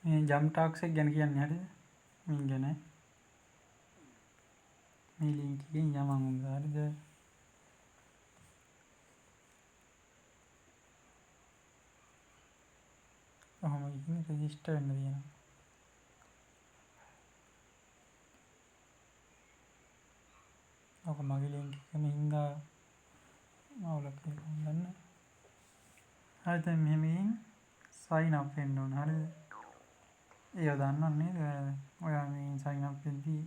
මේ ජම්ප් ටාක්ස් එක ගැන කියන්නේ හරිද? මින් ගැන මේ ලින්ක් එකෙන් යමන් උන්ද හරිද? කොහොම ඉන්නේ රෙජිස්ටර් වෙන්න තියෙනවා. ඔක මගේ ලින්ක් එක මින්දා අවුලක් කියලා ගන්න. හරි දැන් මෙහෙම sign up වෙන්න ඕන හරිද? ඒව දන්නව නේද? ඔයා මේ sign up වෙද්දී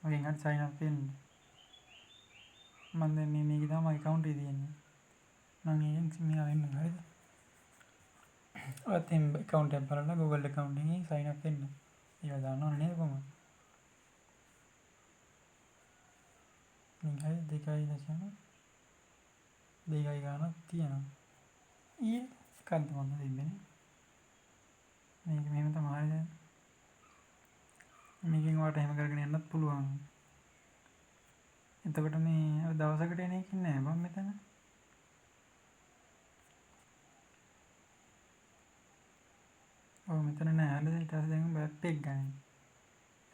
මගෙන් හරි sign up වෙන්න. මම දැන් මේකේ තමයි account එක තියෙන්නේ. මම ඒකෙන් මෙයා වෙන්න හරිද? ඔයත් එම් account එක බලලා Google account එකකින් sign up වෙන්න. ඒව දන්නව නේද කොහොමද? මේ හරි 2.2 ගානක් තියෙනවා. ඊයේ එකක්ද මම දෙන්නේ. මේක මෙහෙම තමයි හරිද? මේකෙන් ඔයාලට එහෙම කරගෙන යන්නත් පුළුවන්. එතකොට මේ දවසකට එන එකක් නෑ බං මෙතන. ඔව් මෙතන නෑ හරිද? ඊට පස්සේ දැන් app එක ගන්න.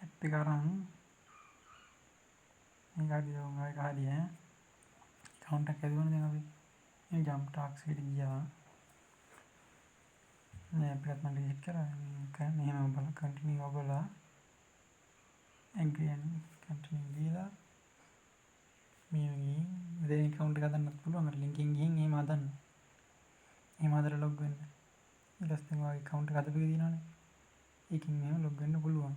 app එක අරන් මේක හරි ඔය හරි ඈ. account එක ඇදුවනේ දැන් අපි මේ jump tasks එකට ගියා. මේ app එකත් මම delete කරා. මේක මෙහෙම බලලා continue ඔබලා agree and continue දීලා මේ දැන් account එක හදන්නත් පුළුවන්. අර link එකෙන් ගිහින් එහෙම හදන්න. එහෙම හදලා log වෙන්න. ඊට පස්සේ දැන් ඔයාගේ account එක හදපු එක තියෙනවනේ. ඒකෙන් මෙහෙම log වෙන්න පුළුවන්.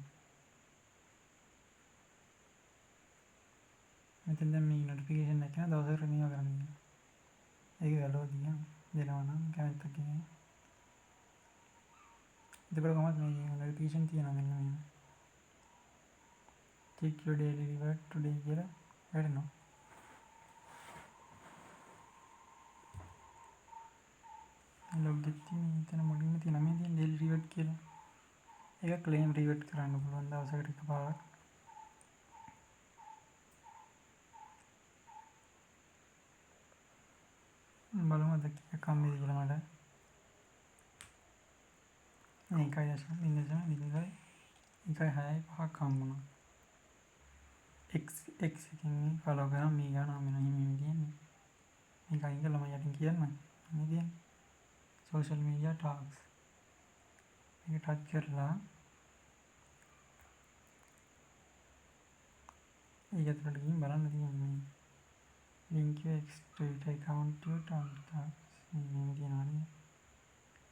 මෙතෙන් දැන් මේ notification එක යන දවසකට මේවා කරන්න කියනවා. ඒක වැලෝ දෙනවා නම් කැමති කෙනෙක්. එතකොට කොහොමද මේ notification තියෙනවා මෙන්න මෙහෙම. check your daily reward today කියලා වැටෙනවා. log එකේ මෙතන මුලින්ම තියෙනවා මේ තියෙන daily reward කියලා. ඒක claim reward කරන්න පුළුවන් දවසකට එකපාරක්. බලමු අද කීයක් හම්බෙයි කියලා මට. මේකයි අසම ඉන්නසම විදිහයි. එකයි 6යි 5ක් හම්බුණා. X එකකින් ෆලෝ කරාම මේ ගාන හම්බ වෙනවා. මේ විදිහන්නේ. මේක අයින් කළා මම යටින් කියන්න. මේ කියන්නේ social media tags. මේක ටච් කරලා ඒක ඇතුළට ගිහින් බලන්න තියෙන්නේ. link your extra account to tags. මේ තියෙනවා නේද?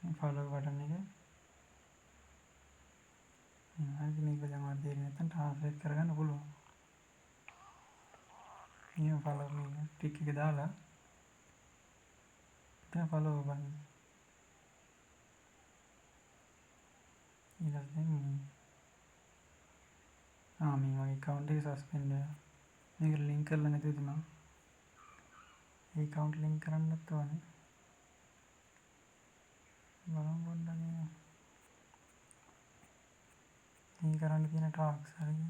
මේ follow button එක. මේක මේක දැන් ඔයාලට තේරෙන්නේ නැත්නම් translate කරගන්න පුළුවන්. මේ follow මේ ටික් එක දාලා දැන් follow බලන්න. ඊළඟට මේ මගේ account එක suspend වෙනවා. මේක link කරලා නැතුව තිබුණා. ඒ account link කරන්නත් ඕනේ. බලමු පොඩ්ඩක් මේ කරන්න තියෙන tasks හරිද?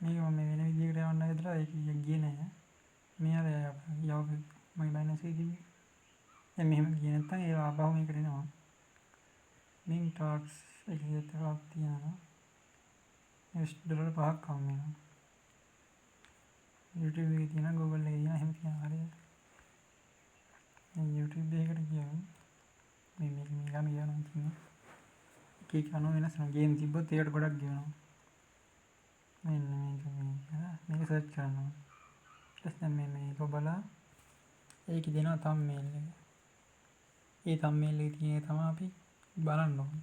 මේක මම වෙන විදිහකට යවන්න හදලා ඒක ගියේ නැහැ. මේ අර යව මගේ බයිනස් එකේ තිබ්බේ. දැන් මෙහෙම ගියේ නැත්නම් ඒ ආපහු මේකට එනවා. link tasks එකේ තරක් තියෙනවා. $5ක් හම්බ වෙනවා. YouTube එකේ තියෙනවා Google එකේ තියෙනවා එහෙම තියෙනවා හරිද? දැන් YouTube එකකට ගියම මේක ගන්න කියනවා තියෙනවා. කීක අනු වෙනස් වෙනවා. ගේම් තිබ්බොත් ඒකට ගොඩක් ගෙවනවා. මෙන්න මේක සර්ච් කරනවා. ඊට පස්සේ මේක ඔබලා ඒකේ දෙනවා thumbnail එක. ඒ thumbnail එකේ තියෙන එක තමයි අපි බලන්න ඕනේ.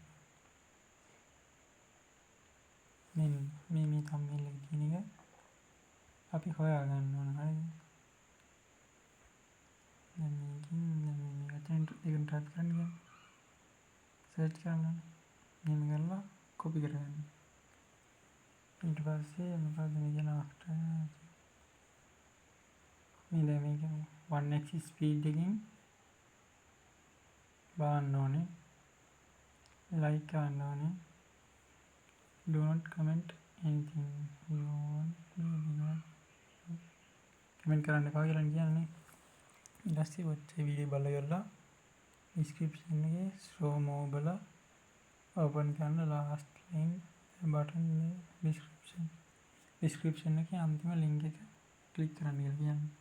මේ thumbnail එකේ තියෙන එක අපි හොයා ගන්න ඕන හරිද? දැන් මේකෙන් මේකට ටයිප් කරන්න සර්ච් කරන්න. මෙහෙම කරලා copy කරගන්න. ඊට පස්සේ මොකද මේ කියන after මේ දැන් මේක 1x speed එකකින් බලන්න ඕනේ. like කරන්න ඕනේ. do not comment anything you want me to comment කරන්න එපා කියලා කියන්නේ. ඊට පස්සේ ඔච්චර වීඩියෝ බලලා ඉවරලා ඩිස්ක්‍රිප්ෂන් එකේ show more බලලා ඕපන් කරන ලාස්ට් ලින්ක් බටන් ඩිස්ක්‍රිප්ෂන් එකේ අන්තිම ලින්ක් එක ක්ලික් කරන්න කියලා කියන්නේ.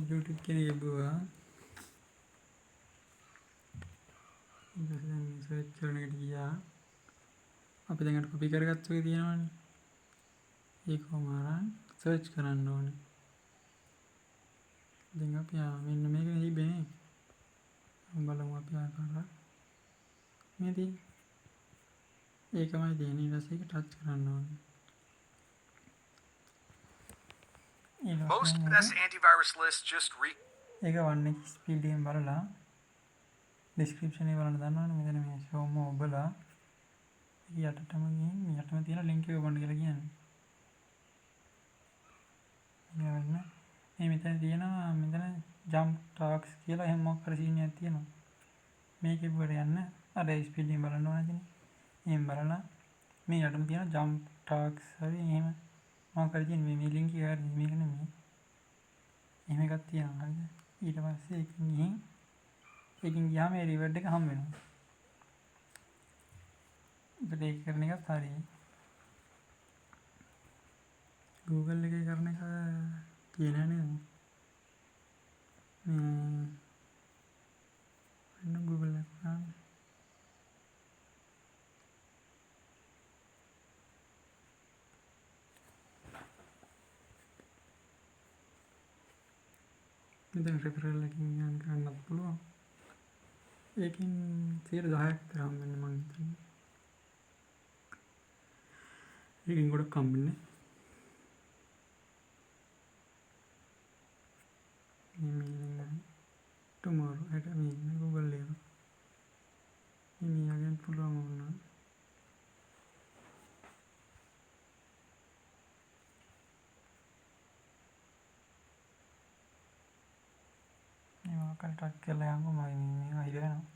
YouTube කෙනෙක් ගියා. දැන් සර්ච් කරන එකට ගියා. අපි දැන් අර කොපි කරගත්ත එක තියෙනවනේ. ඒක කොහොම අරන් සර්ච් කරන්න ඕනේ. දැන් අපි මෙන්න මේක තිබ්බේ. බලමු අපි ආකාරය. මේ තියෙන්නේ. ඒකමයි තියෙන්නේ. ඊට පස්සේ ඒක ටච් කරන්න ඕනේ. Most best antivirus lists just ඒක 1x ස්පීඩ් එකෙන් බලලා ඩිස්ක්‍රිප්ෂන් එක බලන්න දන්නවනේ. මෙතන මේ show more බලලා යටටම ගිහින් යටම තියෙන ලින්ක් එක ඔබන්න කියලා කියන්නේ. මේ මෙතන තියෙනවා මෙතන jump tasks කියලා එහෙම මොකක් හරි සීන් එකක් තියෙනවා. මේකේ පුරට යන්න අර ස්පීඩ් එකෙන් බලන්න ඕන ඉතින්. එහෙම බලලා මේ යටම තියෙන jump tasks හරි එහෙම මොකක් හරි තියෙන මේ ලින්ක් එක හරි මේක නෙමෙයි. එහෙම එකක් තියෙනවා හරිද? ඊට පස්සේ ඒකෙන් ගියාම මේ රිවර්ඩ් එක හම්බ වෙනවා. ඒක කරන එකත් හරියි. Google එකේ කරන එක කියලා නේද? Google එක ගන්න. මෙතන referral එකකින් ගන්නත් පුළුවන්. ඒකෙන් 10ක් විතර හම්බෙන්නේ මං හිතන්නේ. ඒකෙන් ගොඩක් හම්බෙන්නේ. tomorrow at Google එක. ini again පුළුවන් වුණා. මේවා කල්ටක් කරලා යන්න මම මේ අයිද වෙනවා.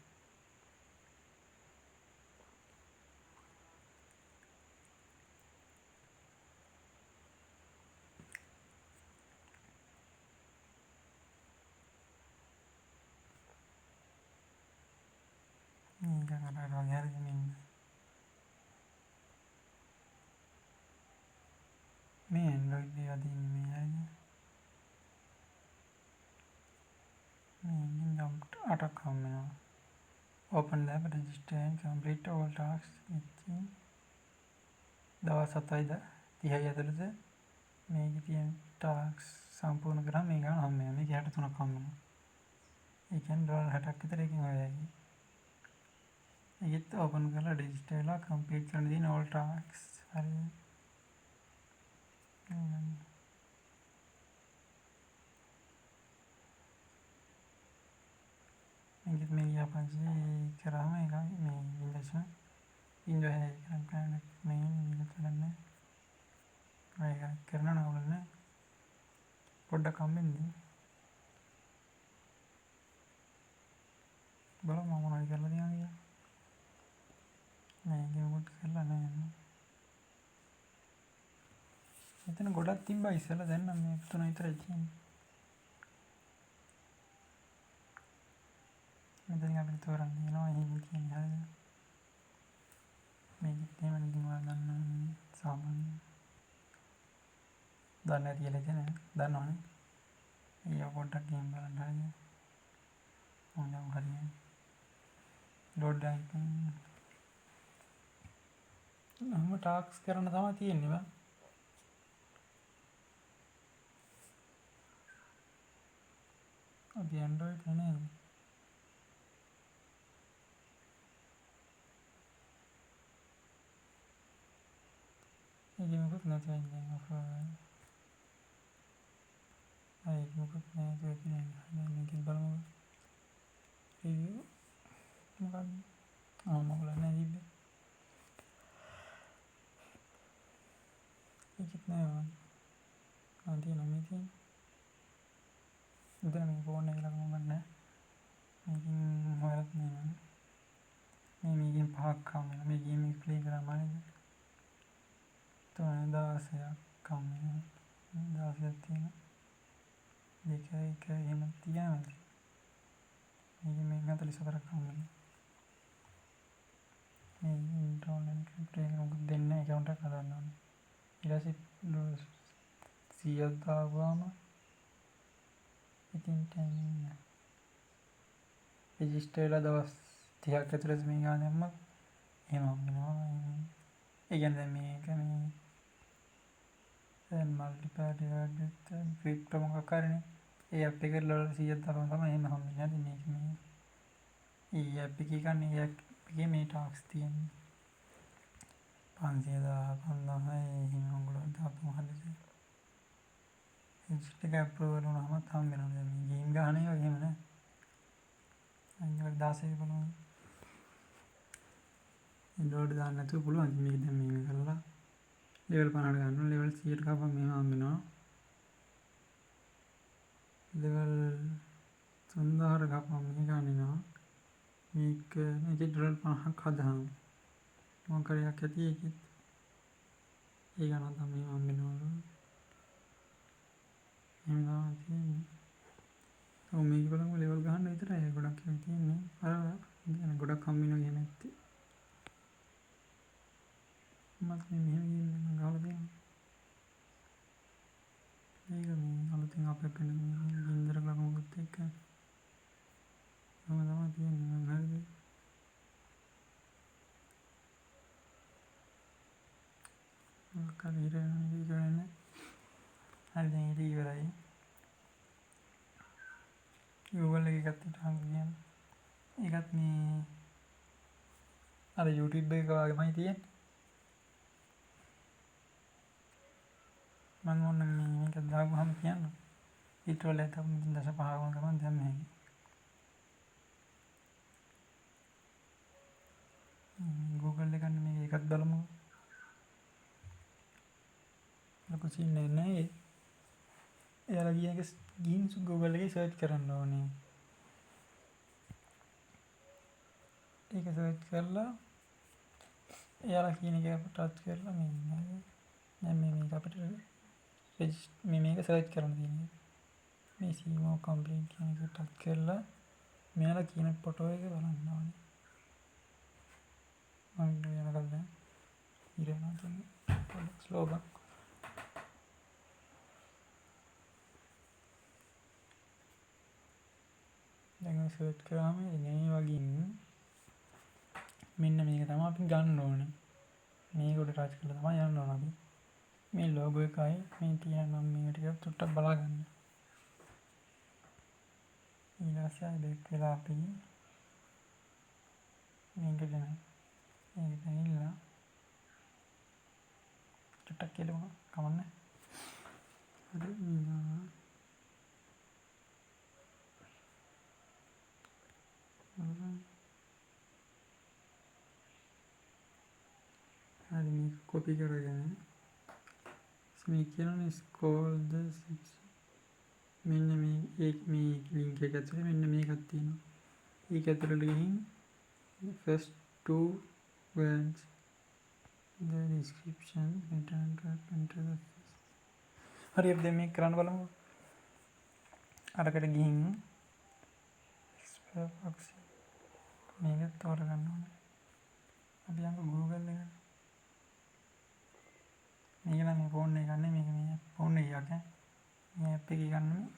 jangan ada nyari ini Android dia di ini aja ini jump ada kamera open lab register and complete all tasks ඉතින් දවස් 7යි 30යි ඇතුළත මේකේ තියෙන ටාස්ක් සම්පූර්ණ කරාම මේ ගන්න හම්බ වෙනවා. මේක 63ක් හම්බ වෙනවා. ඒ කියන්නේ ඩොලර් 60ක් විතර එකකින් ඔය යයි. ඒකත් ඕපන් කරලා රෙජිස්ටර් වෙලා කම්ප්ලීට් කරන්න තියෙන all tasks හරි. මේකත් මේ යාපන්සි කරාම ඒක මේ ඉන්දෂන් ඉන්දෝ කරන්න මේ මේක කරන්නේ. ඒක කරනවා නෝලනේ. පොඩ්ඩක් හම්බෙන්නේ. බලමු මොනවද කරලා තියෙනවා කියලා. මේක මොකක් කරලා නැහැ. එතන ගොඩක් තිබ්බා ඉස්සෙල්ලා දැන් නම් මේ තුන විතරයි තියෙන්නේ. මෙතන අපිට තෝරන්න වෙනවා එහෙම කියන්නේ හරිද? මේකත් එහෙම නිකන් ගන්න සාමාන්‍ය දන්නේ නැති කියලා ඉතින් දන්නවනේ. ඊය පොඩ්ඩක් ගේම් බලන්න හරිද? මොනවා හරියි. ලෝඩ් ඩයින් නම් ටාස්ක් කරන්න තමයි තියෙන්නේ බා. අපි Android නේ. ඒක මොකක්ද නැතේ ඉන්නේ ඔෆර්. ඒක මොකක්ද නැතේ කියන්නේ. මේක බලමු. රිවිව් මොකක්ද? මොකක්ද නැතිද? ඒකත් නෑ. අන්ති නම තියෙන. ඉතින් මේ ෆෝන් එක ළඟම ගන්න. මේකෙන් හොයලත් නෑ. මේකෙන් පහක් කම. මේ ගේම් එක ප්ලේ කරාම නේද? 3000ක් කම් දාසයක් තියෙන දෙක එක එහෙම තියනවා මේක මේ 44ක් කම්මනේ මේ ඉන්ට්‍රෝන් එන්ක්‍රිප්ට් එක මොකද දෙන්න account එක හදන්න ඕනේ ඊට පස්සේ 100ක් දාපුවාම ඉතින් රෙජිස්ටර් වෙලා දවස් 30ක් ඇතුළත මේ ගාන දැම්මත් එහෙම හම්බෙනවා ඒ කියන්නේ දැන් මේක මේ දැන් මල්ටිපල් ක්‍රිප්ටෝ මොකක් හරිනේ ඒ ඇප් එකේ ඩොලර් 100ක් දාපුවම තමයි එහෙම හම්බෙන්නේ හරි මේක මේ ඒ ඇප් එකේ ගන්න ඒ ඇප් එකේ මේ ටාක්ස් තියෙන්නේ 500,000 5000 එහෙම ඔයගොල්ලෝ දාපුවම හරියට රෙජිස්ටර් එක අප්‍රූවල් වුණාම හම්බෙනවා දැන් මේ ගේම් ගහන එක එහෙම නෑ අනිවාර්ය 16 බලන්න ඉන්ඩෝඩ් දාන්න නැතුව පුළුවන් මේක දැන් මේ කරලා ලෙවල් 50ට ගන්නවා ලෙවල් 100ට ගාපම මෙහෙම හම්බෙනවා ලෙවල් 3000ට ගාපම මේ ගන්නවා මේකේ ඩොලර් 50ක් හදාම මොකක් හරි එකක් ඇති ඒකෙත් ඒ ගණන් තමයි හම්බෙනවා එහෙම තමයි තියෙන්නේ ඔව් මේක බලමු ලෙවල් ගහන්න විතරයි ගොඩක් ඒවා තියෙන්නේ අර يعني ගොඩක් හම්බෙනවා කියන ඇත්තේ මත් මේ මෙහෙම ගේම් එකක් ගහලා තියෙනවා මේක මේ අලුතින් අප්ඩේට් වෙන ගින්දර ලකුණුත් එක්ක තමයි තියෙන්නේ මම හරිද මොකක් හරි ඉරන්නේ හරි දැන් ඉතින් ඉවරයි Google එකත් ඊටම කියන්නේ ඒකත් මේ අර YouTube එක වගේමයි තියෙන්නේ මම ඕන මේක දාගුවම කියන්න ඊට වල තමයි 0.5 වුණ ගමන් දැම්ම හැකි Google එක ගන්න මේක එකත් බලමු ලොකු සීන් නෑ එයාලා ගිහින් Google එකේ සර්ච් කරන්න ඕනේ ඒක සර්ච් කරලා එයාලා කියන එක ටච් කරලා මේ දැන් මේක අපිට මේක සර්ච් කරන්න තියෙනවා මේ සීමෝ කම්ප්ලීට් කියන එක ටච් කරලා මෙයාලා කියන ෆොටෝ එක බලන්න ඕනේ මම යනකල් දැන් ඉරනවා තමයි ස්ලෝ බක් දැන් සර්ච් කරාම මේ වගේ මෙන්න මේක තමයි අපි ගන්න ඕනේ මේක උඩ ටච් කරලා තමයි යන්න ඕනේ අපි මේ ලෝගෝ එකයි මේ තියෙන නම් මේක ටිකක් චුට්ටක් බලා ගන්න ඊළඟට බෑක් වෙලා අපි මේක ගැන මේක දැනilla චුට්ටක් කියලා කමන්නේ හරි හරි මේක කොපි කරගෙන මේ කියනනේ scroll the 6 මෙන්න මේ link එක ඇතුලේ මෙන්න මේකක් තියෙනවා ඒක ඇතුලට ගිහින් first two words the description return to enter the හරි අපි දැන් මේක කරන්න බලමු අරකට ගිහින් මේක තෝරගන්න ඕනේ අපි යන්න Google එකට මේක නම් මේ ෆෝන් එක ගන්න මේක මේ ෆෝන් එකක් මේ ඇප් එකේ ගන්න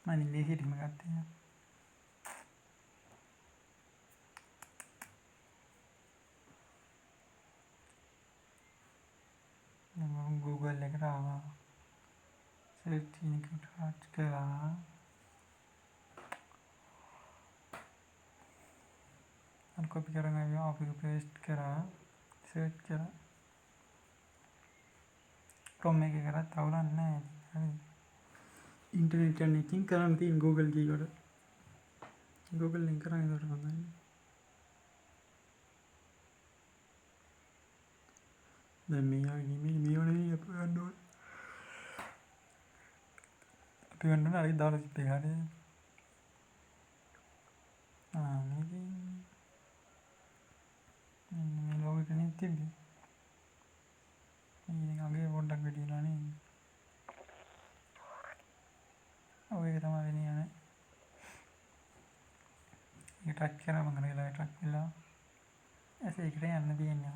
මම ලේසියටම ගත්තා මම Google එකට ආවා සර්ච් එකකට ටච් කරා අර කොපි කරගෙන ආවා අපි පේස්ට් කරා සර්ච් කරා Chrome එකේ කරත් අවුලක් නැහැ හරි ඉන්ටර්නෙට් එකකින් කරන්න තියෙන Google කීකට Google link කරන් ඉදට හොඳයි දැන් මේ වගේ මේ අප ගන්න ඕනේ අපි ගන්න ඕනේ අර දාලා තිබ්බේ හරි මේකේ මේ ලෝගෝ එකනේ තිබ්බේ මේක අගේ පොඩ්ඩක් වැඩිලා නේද? ඔය එක තමයි වෙන්නේ යන්නේ. ඒක ටච් කරාම කරලා ටච් වෙලා ඇස් එකට යන්න දෙන්නේ.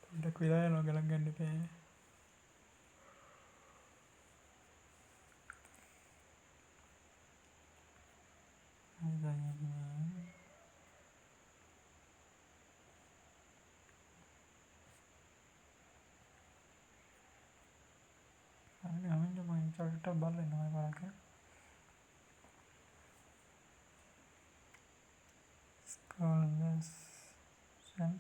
පොඩ්ඩක් වෙලා යනවා ගලක් ගන්න එපා. චට බලනවා බලක ස්කෝල්ස් සම්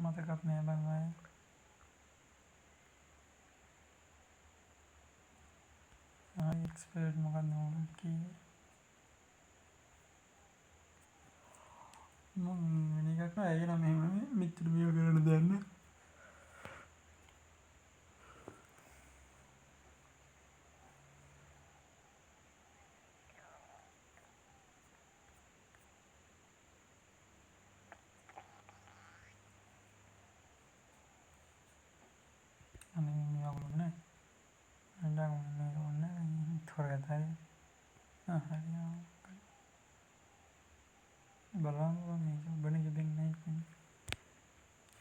මතකත් නෑ බං අය. එක්ස්පර්ට් මොකක්ද මොකක්ද කිව්වේ? මම වෙන එකක් නෑ ඒක නම් මෙහෙම මෙච්චර මේව කරන්න දෙන්න. අනේ මේව වුණා. අඬන් මේක වුණා. තොරගතයි. හරි. බලන්න මේක බණ දෙන්නේ නැහැ කියන්නේ.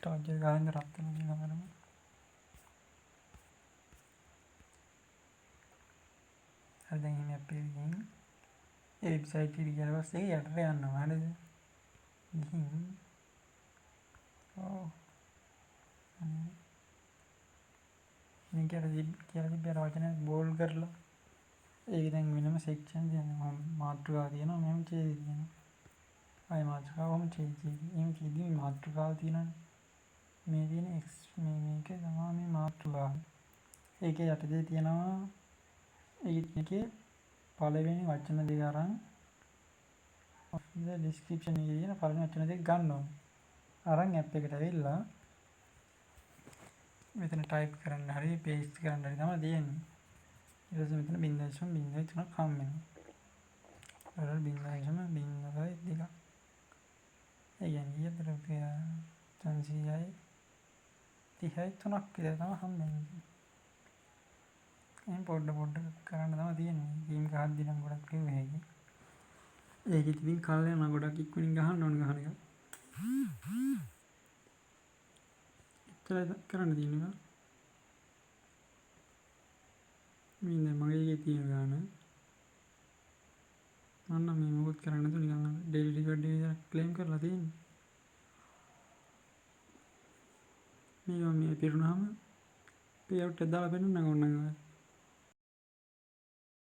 ටාර්චර් ගහන්න රත් වෙන දින කරමු. හරි දැන් ඉන්නේ අපේ ගිහින් ඒ වෙබ්සයිට් එකට ගියාට පස්සේ යටට යනවා හරිද? ගිහින් මේක කියලා තිබ්බ වචන බෝල් කරලා ඒක දැන් වෙනම සෙක්ෂන් තියෙනවා. මාතෘකාව තියෙනවා මෙහෙම ඡේදය තියෙනවා. ආයි මාතෘකාවම ඡේදය. එහෙම ඡේදෙ මාතෘකාව තියෙනවානේ. මේ තියෙන x මේක තමයි මේ මාතෘකාව. ඒකේ යටතේ තියෙනවා ඒකේ පළවෙනි වචන දෙක අරන් ඩිස්ක්‍රිප්ෂන් එකේ තියෙන පළවෙනි වචන දෙක ගන්න ඕනේ. අරන් ඇප් එකට ඇවිල්ලා මෙතන ටයිප් කරන්න හරි පේස්ට් කරන්න හරි තමයි දෙන්නේ. ඊට පස්සේ මෙතන 0.03ක් හම් වෙනවා. අර 0.02. ඒ කියන්නේ ඊටතර 330යි 3ක් විතර තමයි හම් වෙන්නේ. එහෙනම් පොඩ්ඩක් කරන්න තමයි තියෙන්නේ. ගේම් එක හද්දි නම් ගොඩක් කිව්වේ හැකි. ඒකෙත් ඉතින් කල් යනවා ගොඩක් ඉක්මනින් ගහන්න ඕන ගහන එක. එච්චරයි කරන්න තියෙන්නේ. මේ මගේ එකේ තියෙන ගාන මම මේ මොකද කරන්නේ නැතුව නිකන් ඩේලි රෙකෝඩ් එක විතර ක්ලේම් කරලා තියෙන්නේ. මේ පිරුණාම පේ අවුට් එක දාලා පෙන්නන්න ඕන නම්